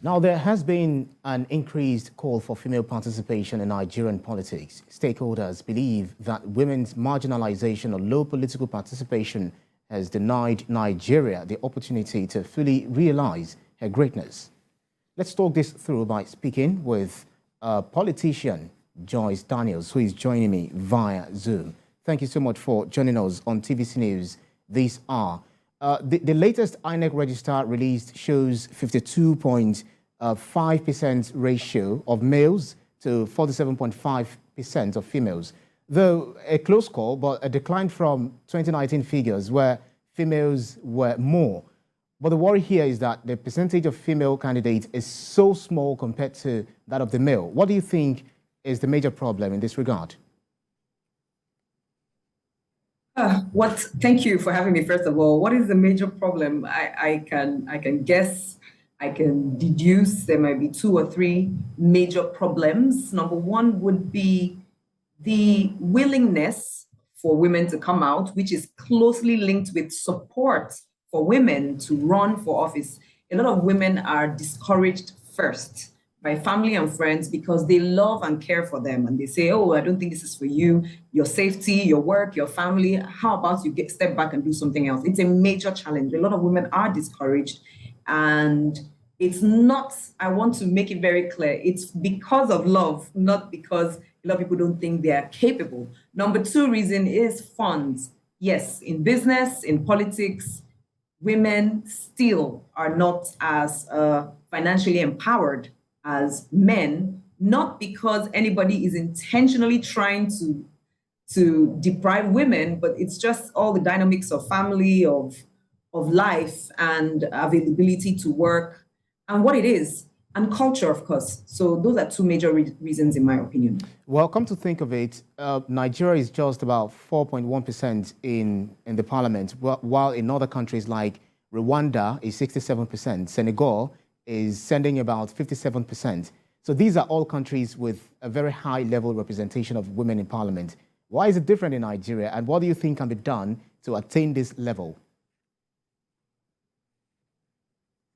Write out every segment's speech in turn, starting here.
Now, there has been an increased call for female participation in Nigerian politics. Stakeholders believe that women's marginalization or low political participation has denied Nigeria the opportunity to fully realize her greatness. Let's talk this through by speaking with politician Joyce Daniels, who is joining me via Zoom. Thank you so much for joining us on TVC News this hour. The latest INEC register released shows 52.5% ratio of males to 47.5% of females, though a close call, but a decline from 2019 figures where females were more. But the worry here is that the percentage of female candidates is so small compared to that of the male. What do you think is the major problem in this regard? Thank you for having me, first of all. What is the major problem? I can guess, I can deduce there might be 2 or 3 major problems. Number one would be the willingness for women to come out, which is closely linked with support for women to run for office. A lot of women are discouraged first by family and friends because they love and care for them. And they say, oh, I don't think this is for you, your safety, your work, your family. How about you step back and do something else? It's a major challenge. A lot of women are discouraged. And it's not, I want to make it very clear, it's because of love, not because a lot of people don't think they are capable. Number 2 reason is funds. Yes, in business, in politics, women still are not as financially empowered as men, not because anybody is intentionally trying to deprive women, but it's just all the dynamics of family, of life, and availability to work, and what it is, and culture, of course. So those are 2 major reasons, in my opinion. Well, come to think of it, Nigeria is just about 4.1% in the parliament, while in other countries like Rwanda is 67%, Senegal is sending about 57%. So these are all countries with a very high level representation of women in parliament. Why is it different in Nigeria, and what do you think can be done to attain this level?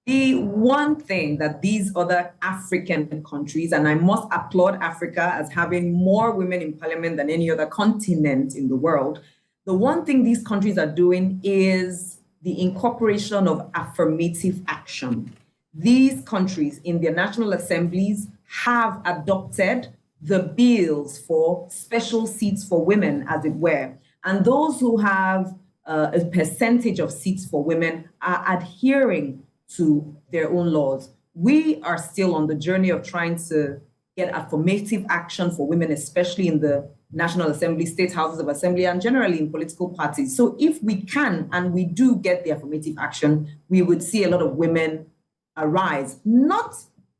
The one thing that these other African countries, and I must applaud Africa as having more women in parliament than any other continent in the world, the one thing these countries are doing is the incorporation of affirmative action. These countries in their national assemblies have adopted the bills for special seats for women, as it were. And those who have a percentage of seats for women are adhering to their own laws. We are still on the journey of trying to get affirmative action for women, especially in the National Assembly, state houses of assembly, and generally in political parties. So if we can, and we do get the affirmative action, we would see a lot of women arise. Not,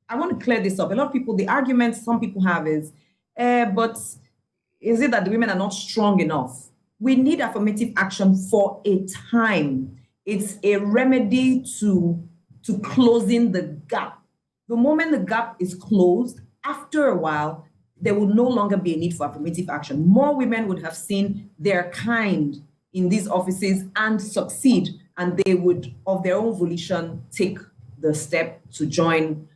I want to clear this up. A lot of people, the argument some people have is, but is it that the women are not strong enough? We need affirmative action for a time. It's a remedy to closing the gap. The moment the gap is closed, after a while, there will no longer be a need for affirmative action. More women would have seen their kind in these offices and succeed, and they would, of their own volition, take the step to join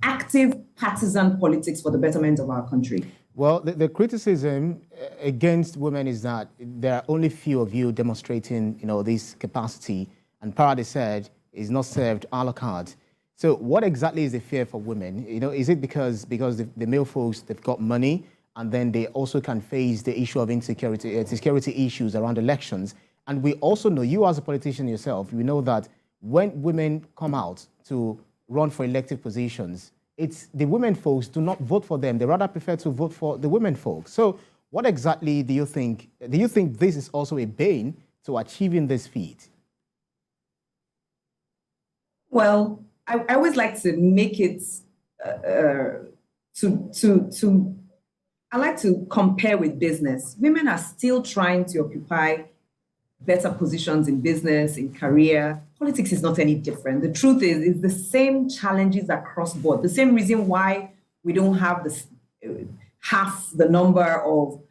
active partisan politics for the betterment of our country. Well, the criticism against women is that there are only few of you demonstrating, this capacity, and Paradis said is not served a la carte. So what exactly is the fear for women? Is it because the male folks, they've got money, and then they also can face the issue of insecurity, security issues around elections? And we also know, you as a politician yourself, you know that when women come out to run for elective positions, it's the women folks do not vote for them. They rather prefer to vote for the women folks. So what exactly do you think? Do you think this is also a bane to achieving this feat? Well, I always like to make it I like to compare with business. Women are still trying to occupy better positions in business, in career. Politics is not any different. The truth is, it's the same challenges across board. The same reason why we don't have this, half the number of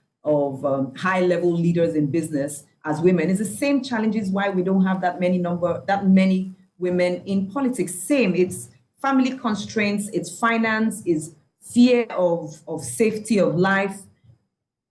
high-level leaders in business as women is the same challenges why we don't have that many women in politics. Same, it's family constraints, it's finance, it's fear of safety of life.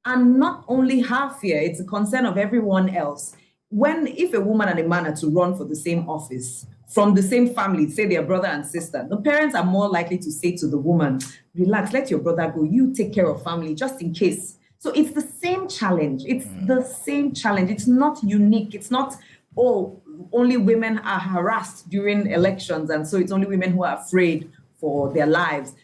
And not only her fear, it's a concern of everyone else. If a woman and a man are to run for the same office, from the same family, say they're brother and sister, the parents are more likely to say to the woman, relax, let your brother go, you take care of family, just in case. So it's the same challenge. It's the same challenge. It's not unique. It's not, oh, only women are harassed during elections, and so it's only women who are afraid for their lives.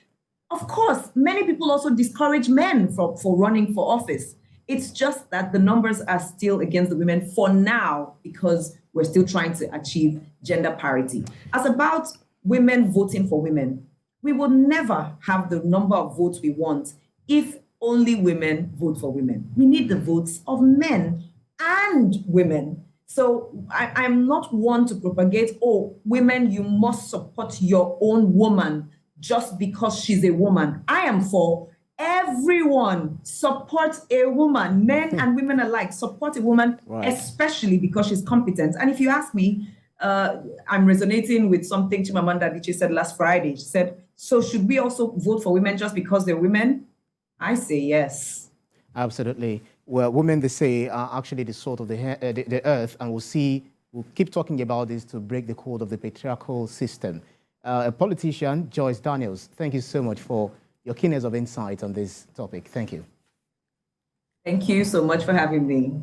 Of course, many people also discourage men for running for office. It's just that the numbers are still against the women for now because we're still trying to achieve gender parity. As about women voting for women, we will never have the number of votes we want if only women vote for women. We need the votes of men and women. So I'm not one to propagate, oh, women, you must support your own woman just because she's a woman. I am for everyone. Support a woman, men and women alike. Support a woman, right, especially because she's competent. And if you ask me, I'm resonating with something Chimamanda Adichie said last Friday. She said, so should we also vote for women just because they're women? I say yes. Absolutely. Well, women, they say, are actually the salt of the earth, and we'll keep talking about this to break the code of the patriarchal system. A politician, Joyce Daniels, thank you so much for your keenness of insight on this topic. Thank you. Thank you so much for having me.